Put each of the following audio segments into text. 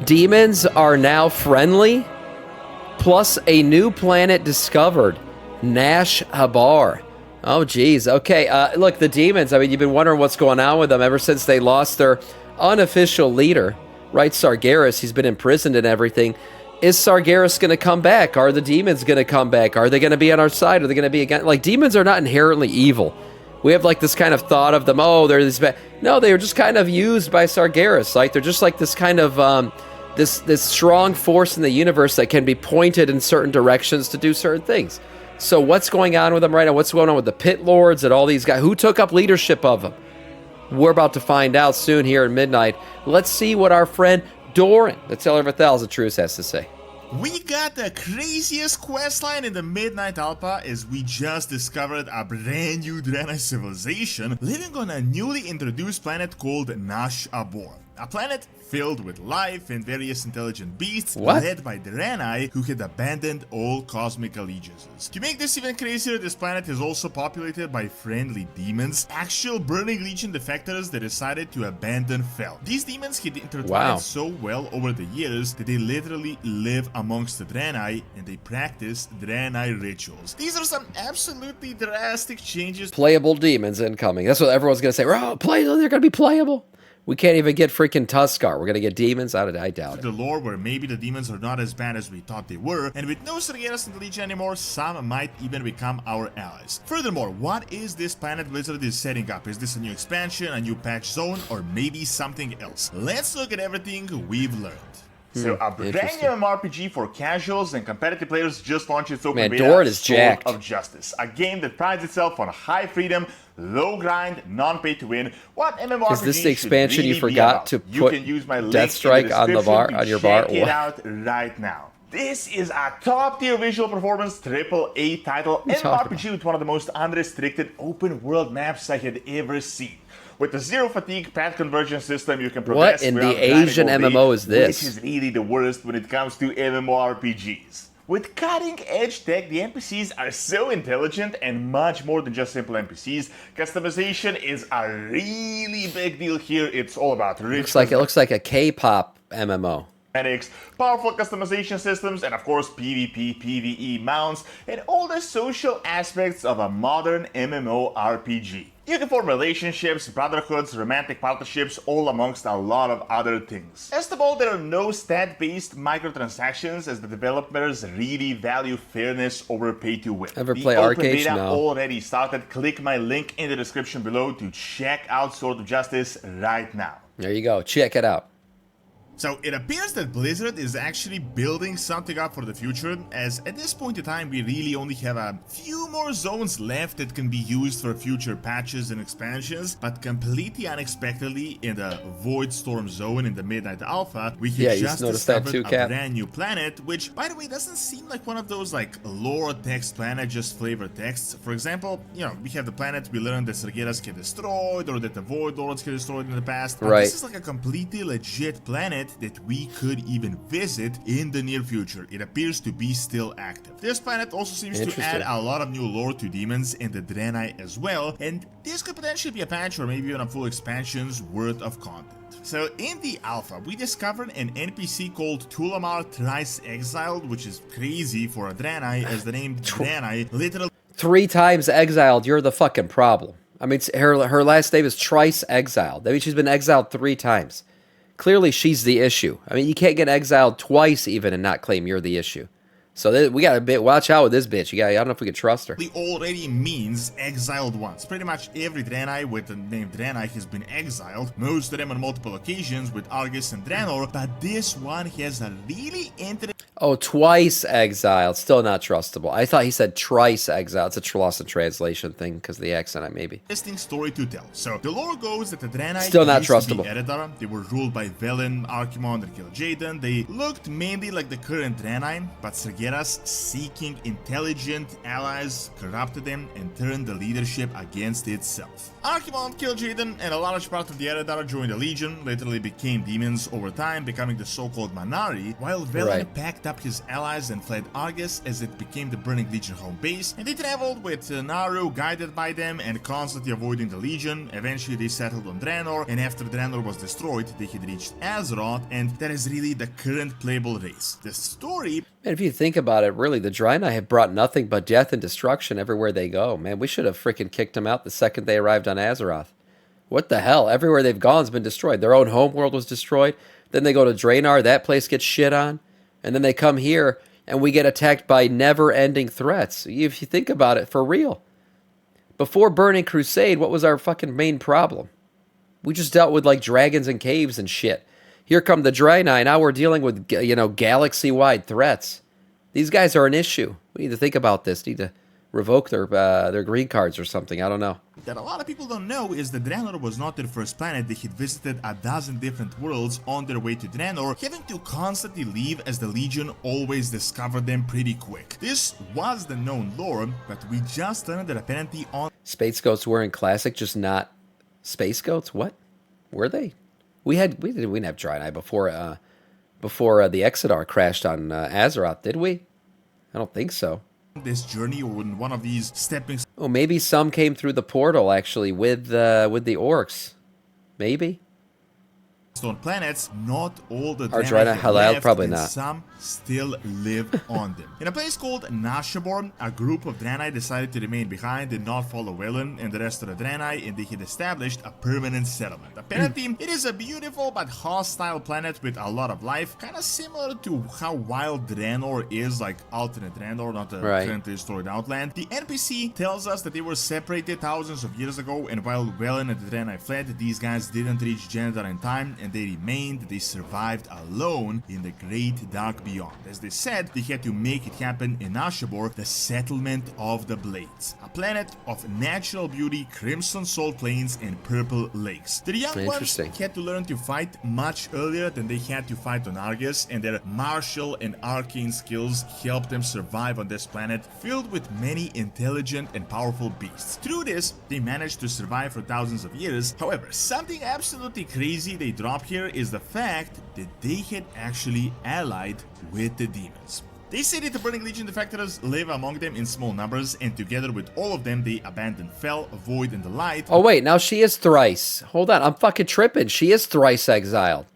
demons are now friendly, plus a new planet discovered, Nashabor. Oh, geez. Okay, look, the demons, I mean, you've been wondering what's going on with them ever since they lost their unofficial leader, right? Sargeras, he's been imprisoned and everything. Is Sargeras going to come back? Are the demons going to come back? Are they going to be on our side? Are they going to be against? Like, demons are not inherently evil. We have, like, this kind of thought of them, oh, they're this bad. No, they were just kind of used by Sargeras. Like, they're just like this kind of, this strong force in the universe that can be pointed in certain directions to do certain things. So what's going on with them right now? What's going on with the Pit Lords and all these guys? Who took up leadership of them? We're about to find out soon here at midnight. Let's see what our friend Doran, the Teller of 1,000 Truths, has to say. We got the craziest questline in the Midnight Alpha as we just discovered a brand new Draenei civilization living on a newly introduced planet called Nashabor. A planet filled with life and various intelligent beasts led by Draenei who had abandoned all cosmic allegiances. To make this even crazier, this planet is also populated by friendly demons, actual Burning Legion defectors that decided to abandon Fel. These demons had intertwined so well over the years that they literally live amongst the Draenei and they practice Draenei rituals. These are some absolutely drastic changes. Playable demons incoming. That's what everyone's going to say. Oh, they're going to be playable. We can't even get freaking Tuskar. We're going to get demons? I doubt it. The lore where maybe the demons are not as bad as we thought they were, and with no Sargeras in the Legion anymore, some might even become our allies. Furthermore, what is this planet Blizzard is setting up? Is this a new expansion, a new patch zone, or maybe something else? Let's look at everything we've learned. So a brand new MMORPG for casuals and competitive players just launched its open beta, Sword of Justice, a game that prides itself on high freedom, low grind, non-pay to win. What MMORPG is this the expansion really you forgot to put Deathstrike on the bar on your bar? Check it out right now. This is a top-tier visual performance AAA title MMORPG with one of the most unrestricted open-world maps I had ever seen. With the zero fatigue path conversion system, you can progress. What in the Asian MMO is this? Which is really the worst when it comes to MMORPGs. With cutting-edge tech, the NPCs are so intelligent and much more than just simple NPCs. Customization is a really big deal here. It's all about rich. It looks like a K-pop MMO. Powerful customization systems, and of course PvP, PvE mounts, and all the social aspects of a modern MMORPG. You can form relationships, brotherhoods, romantic partnerships, all amongst a lot of other things. Best of all, there are no stat-based microtransactions as the developers really value fairness over pay to win. Ever play Arcade? The open beta No. already started. Click my link in the description below to check out Sword of Justice right now. There you go. Check it out. So it appears that Blizzard is actually building something up for the future, as at this point in time we really only have a few more zones left that can be used for future patches and expansions, but completely unexpectedly in the Void Storm zone in the Midnight Alpha, we had just discovered a brand new planet, which by the way doesn't seem like one of those like lore text planet, just flavor texts. For example, you know, we have the planet we learned that Sargeras get destroyed or that the Void Lords get destroyed in the past, but this is like a completely legit planet that we could even visit in the near future. It appears to be still active. This planet also seems to add a lot of new lore to demons and the Draenei as well, and this could potentially be a patch or maybe even a full expansion's worth of content. So in the alpha, we discovered an NPC called Tulamar Thrice Exiled, which is crazy for a Draenei, as the name Draenei literally 3 times exiled. You're the fucking problem. I mean, her last name is Thrice Exiled. That means she's been exiled 3 times. Clearly, she's the issue. I mean, you can't get exiled twice even and not claim you're the issue. So we got to watch out with this bitch. I don't know if we can trust her. It already means exiled once. Pretty much every Draenei with the name Draenei has been exiled. Most of them on multiple occasions with Argus and Draenor. But this one has a really interesting... Oh, twice exiled. Still not trustable. I thought he said trice exiled. It's a lost in translation thing because of the accent, maybe. Interesting story to tell. So the lore goes that the Draenei still not trustable. Eredar. They were ruled by Velen, Archimonde, and Kil'jaeden. They looked mainly like the current Draenei, but Sargeras, seeking intelligent allies, corrupted them and turned the leadership against itself. Archimonde, Kil'jaeden, and a large part of the Eredar joined the Legion, literally became demons over time, becoming the so-called Man'ari, while Velen packed up his allies and fled Argus as it became the Burning Legion home base, and they traveled with Naru guided by them and constantly avoiding the Legion. Eventually they settled on Draenor, and after Draenor was destroyed, they had reached Azeroth, and that is really the current playable race. The story... Man, if you think about it, really, the Draenei have brought nothing but death and destruction everywhere they go. Man, we should have freaking kicked them out the second they arrived on Azeroth. What the hell? Everywhere they've gone has been destroyed. Their own homeworld was destroyed. Then they go to Draenor, that place gets shit on. And then they come here, and we get attacked by never-ending threats. If you think about it, for real. Before Burning Crusade, what was our fucking main problem? We just dealt with, like, dragons and caves and shit. Here come the Draenei, now we're dealing with, you know, galaxy-wide threats. These guys are an issue. We need to think about this. Need to revoke their green cards or something. I don't know. That a lot of people don't know is that Draenor was not their first planet. They had visited a dozen different worlds on their way to Draenor, having to constantly leave as the Legion always discovered them pretty quick. This was the known lore, but we just learned that apparently on... Space Goats were in Classic, just not Space Goats? What? Were they? We didn't have Draenei before the Exodar crashed on Azeroth, did we? I don't think so. This journey or in one of these stepping... Oh, maybe some came through the portal, actually, with the orcs. Maybe? On planets, not all the Are Draenei halal? left, Probably and not. some still live on them. In a place called Nashabor, a group of Draenei decided to remain behind and not follow Welen and the rest of the Draenei, and they had established a permanent settlement. Apparently, it is a beautiful but hostile planet with a lot of life, kind of similar to how wild Draenor is, like alternate Draenor, not the currently destroyed Outland. The NPC tells us that they were separated thousands of years ago, and while Welen and the Draenei fled, these guys didn't reach Jandar in time, and they survived alone in the great dark beyond. As they said, they had to make it happen in Nashabor, the settlement of the Blades, a planet of natural beauty, crimson salt plains, and purple lakes. The young ones had to learn to fight much earlier than they had to fight on Argus, and their martial and arcane skills helped them survive on this planet filled with many intelligent and powerful beasts. Through this, they managed to survive for thousands of years. However, something absolutely crazy they dropped here is the fact that they had actually allied with the demons. They say that the Burning Legion defectors live among them in small numbers, and together with all of them, they abandoned Fel, Void, and the Light. Oh wait, now she is thrice. Hold on, I'm fucking tripping. She is thrice exiled.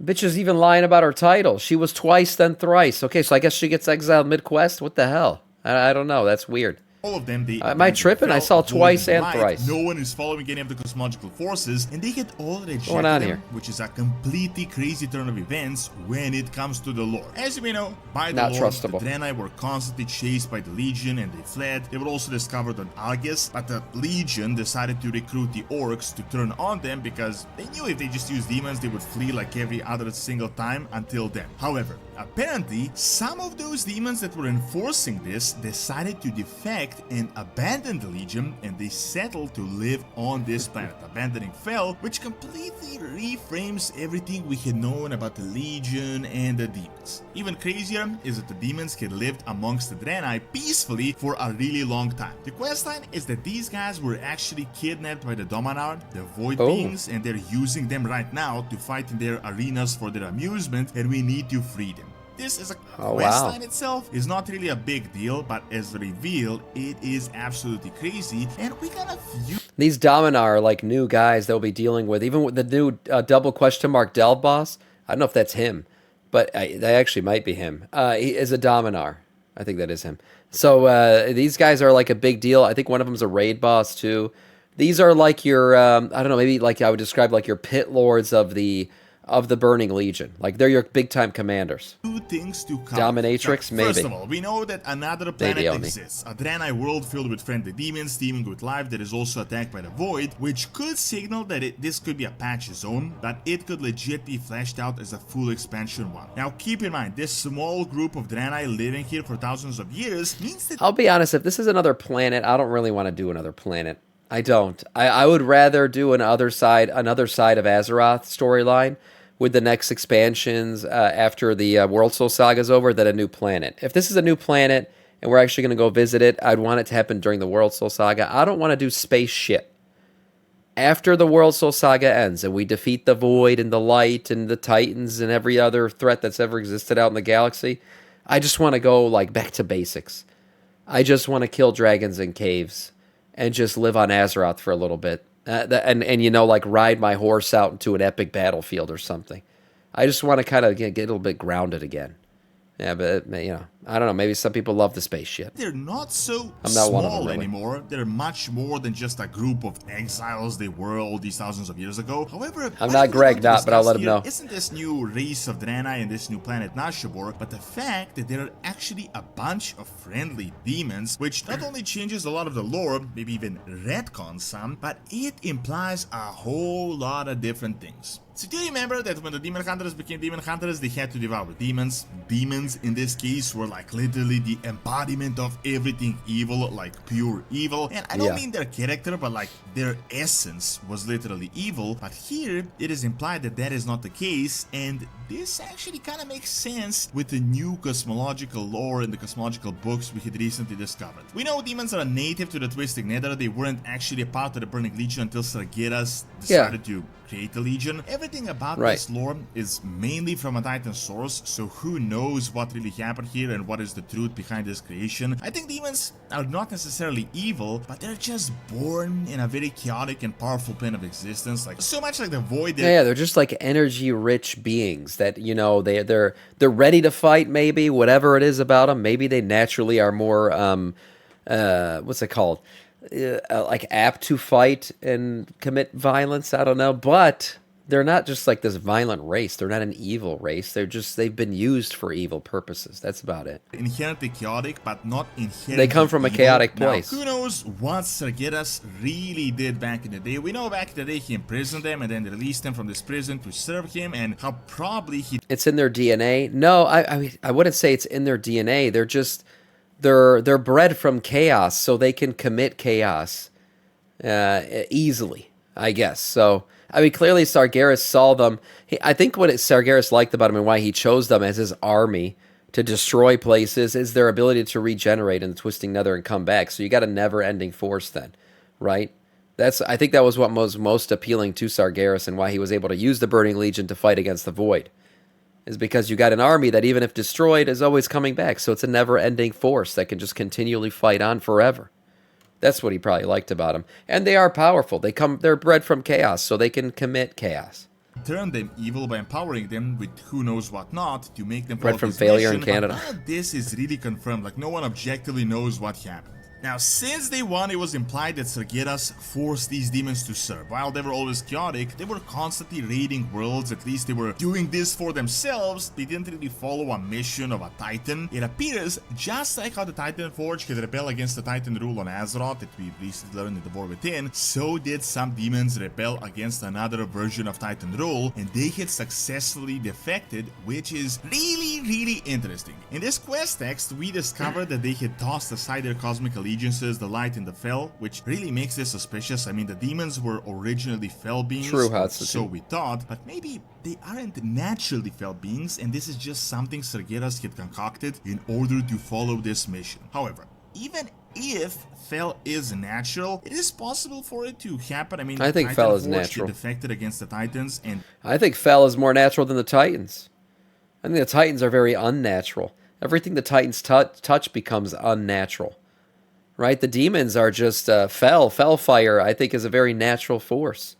Bitch is even lying about her title. She was twice, then thrice. Okay, so I guess she gets exiled mid-quest? What the hell? I don't know, that's weird. All of them, they am I tripping? I saw twice and thrice. No one is following any of the cosmological forces, and they had all rejected going on them, here? which is a completely crazy turn of events when it comes to the lore. As you may know, by the lore, the Draenei were constantly chased by the Legion and they fled. They were also discovered on Argus, but the Legion decided to recruit the orcs to turn on them because they knew if they just used demons, they would flee like every other single time until then. However, apparently, some of those demons that were enforcing this decided to defect and abandon the Legion, and they settled to live on this planet, abandoning Fel, which completely reframes everything we had known about the Legion and the demons. Even crazier is that the demons had lived amongst the Draenei peacefully for a really long time. The questline is that these guys were actually kidnapped by the Dominar, the Void Beings, and they're using them right now to fight in their arenas for their amusement, and we need to free them. This is a questline itself is not really a big deal, but as revealed, it is absolutely crazy, and we got a few... These Dominar are like new guys they'll be dealing with, even with the new double question mark Delve boss. I don't know if that's him, but that actually might be him. He is a Dominar. I think that is him. So these guys are like a big deal. I think one of them's a raid boss too. These are like your, I don't know, maybe like I would describe like your pit lords of the Burning Legion. Like, they're your big-time commanders. Two things to cover. Dominatrix, maybe. First of all, we know that another planet exists. A Draenei world filled with friendly demons, teeming with life that is also attacked by the Void, which could signal that this could be a patch zone, but it could legit be fleshed out as a full expansion one. Now, keep in mind, this small group of Draenei living here for thousands of years means that... I'll be honest, if this is another planet, I don't really want to do another planet. I don't. I would rather do another side of Azeroth storyline with the next expansions after the World Soul Saga is over than a new planet. If this is a new planet and we're actually going to go visit it, I'd want it to happen during the World Soul Saga. I don't want to do space shit. after the World Soul Saga ends and we defeat the Void and the Light and the Titans and every other threat that's ever existed out in the galaxy, I just want to go like back to basics. I just want to kill dragons in caves and just live on Azeroth for a little bit. And you know, like ride my horse out into an epic battlefield or something. I just want to kind of get a little bit grounded again. Yeah, but, you know, I don't know. Maybe some people love the space shit. They're not so I'm not one of small them, really. anymore. They're much more than just a group of exiles they were all these thousands of years ago. However, I'm not Greg, not, but I'll let him know. Isn't this new race of Draenei and this new planet Nashabor, but the fact that there are actually a bunch of friendly demons, which not only changes a lot of the lore, maybe even retcons some, but it implies a whole lot of different things. So do you remember that when the demon hunters became demon hunters, they had to devour demons? Demons, in this case, were like literally the embodiment of everything evil, like pure evil. And I don't mean their character, but like their essence was literally evil. But here, it is implied that that is not the case, and this actually kind of makes sense with the new cosmological lore in the cosmological books we had recently discovered. We know demons are native to the Twisted Nether. They weren't actually a part of the Burning Legion until Sargeras decided to create the Legion. Everything about this lore is mainly from a Titan source, so who knows what really happened here and what is the truth behind this creation. I think demons are not necessarily evil, but they're just born in a very chaotic and powerful plane of existence, like so much like the Void. Yeah, they're just like energy-rich beings that, you know, they're ready to fight. Maybe whatever it is about them. Maybe they naturally are more what's it called? Like apt to fight and commit violence. I don't know, but they're not just like this violent race. They're not an evil race. They've been used for evil purposes. That's about it. Inherently chaotic, but not inherently They come from a chaotic place. Now, who knows what Sargeras really did back in the day? We know back in the day he imprisoned them and then released them from this prison to serve him, and how probably he... It's in their DNA. No, I mean, I wouldn't say it's in their DNA. They're just... They're bred from chaos, so they can commit chaos easily, I guess. So, I mean, clearly Sargeras saw them. I think what Sargeras liked about him and why he chose them as his army to destroy places is their ability to regenerate in the Twisting Nether and come back. So you got a never-ending force then, right? I think that was what was most appealing to Sargeras and why he was able to use the Burning Legion to fight against the Void. Is because you got an army that even if destroyed is always coming back. So it's a never-ending force that can just continually fight on forever. That's what he probably liked about them. And they are powerful. They're bred from chaos, so they can commit chaos. Turn them evil by empowering them with who knows what not to make them bred from failure in Canada. But none of this is really confirmed. Like no one objectively knows what happened. Now, since day one, it was implied that Sargeras forced these demons to serve. While they were always chaotic, they were constantly raiding worlds. At least they were doing this for themselves. They didn't really follow a mission of a Titan. It appears, just like how the Titan Forge could rebel against the Titan rule on Azeroth that we recently learned in the War Within, so did some demons rebel against another version of Titan rule, and they had successfully defected, which is really interesting. In this quest text, we discovered that they had tossed aside their cosmic allegiances, the light and the fell, which really makes this suspicious. I mean, the demons were originally fell beings, so we thought, but maybe they aren't naturally fell beings, and this is just something Sargeras had concocted in order to follow this mission. However, even if fell is natural, it is possible for it to happen. I mean, I think fell is natural. Defected against the Titans, and I think fell is more natural than the Titans. I think the Titans are very unnatural. Everything the Titans touch becomes unnatural. Right? The demons are just fell. Fell fire, I think, is a very natural force.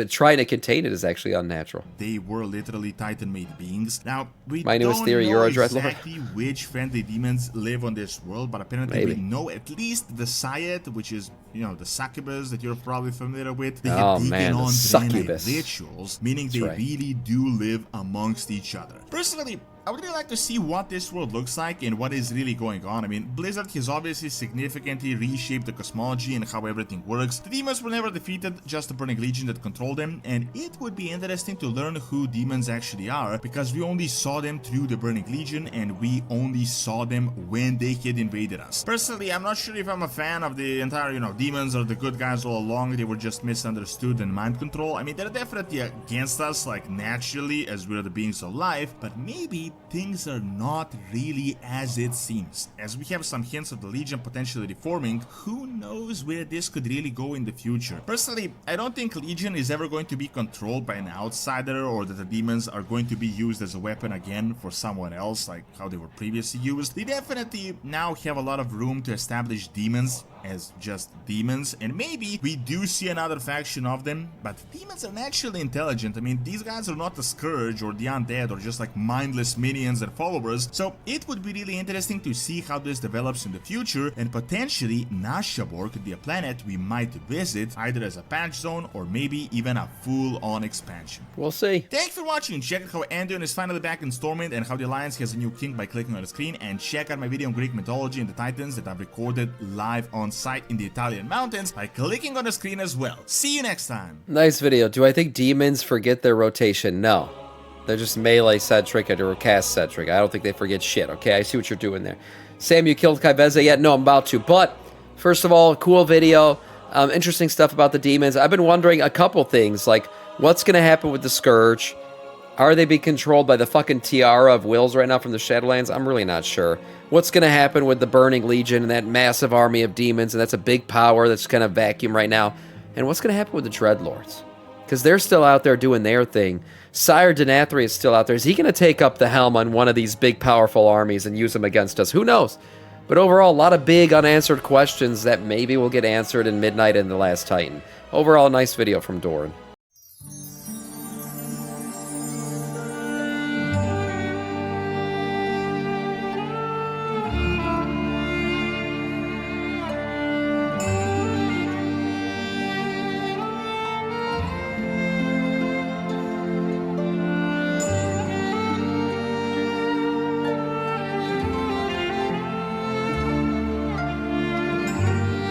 Trying to contain it is actually unnatural. They were literally Titan-made beings. Now, we My newest don't theory, know Eurodread exactly which friendly demons live on this world, but apparently we know at least the Syed, which is, you know, the succubus that you're probably familiar with. They have taken on Draenei rituals, meaning they really do live amongst each other. Personally, I would really like to see what this world looks like and what is really going on. I mean, Blizzard has obviously significantly reshaped the cosmology and how everything works. The demons were never defeated, just the Burning Legion that controlled them, and it would be interesting to learn who demons actually are, because we only saw them through the Burning Legion, and we only saw them when they had invaded us. Personally, I'm not sure if I'm a fan of the entire, you know, demons are the good guys all along. They were just misunderstood and mind control. I mean, they're definitely against us, like, naturally, as we're the beings of life, but maybe things are not really as it seems. As we have some hints of the Legion potentially reforming, who knows where this could really go in the future. Personally, I don't think Legion is ever going to be controlled by an outsider, or that the demons are going to be used as a weapon again for someone else, like how they were previously used. They definitely now have a lot of room to establish demons as just demons, and maybe we do see another faction of them, but demons are naturally intelligent. I mean, these guys are not the Scourge or the Undead or just like mindless minions and followers, so it would be really interesting to see how this develops in the future, and potentially Nashabor could be a planet we might visit either as a patch zone or maybe even a full-on expansion. We'll see. Thanks for watching. Check out how Anduin is finally back in Stormwind and how the Alliance has a new king by clicking on the screen, and check out my video on Greek mythology and the Titans that I've recorded live on site in the Italian mountains by clicking on the screen as well. See you next time. Nice video. Do I think demons forget their rotation? No. They're just melee centric or cast centric. I don't think they forget shit, okay? I see what you're doing there. Sam, you killed Kaiveza yet? No, I'm about to. But, first of all, cool video. Interesting stuff about the demons. I've been wondering a couple things, like, what's going to happen with the Scourge? Are they being controlled by the fucking tiara of wills right now from the Shadowlands? I'm really not sure. What's going to happen with the Burning Legion and that massive army of demons, and that's a big power that's kind of vacuum right now. And what's going to happen with the Dreadlords? Because they're still out there doing their thing. Sire Denathri is still out there. Is he going to take up the helm on one of these big, powerful armies and use them against us? Who knows? But overall, a lot of big unanswered questions that maybe will get answered in Midnight and The Last Titan. Overall, nice video from Doran.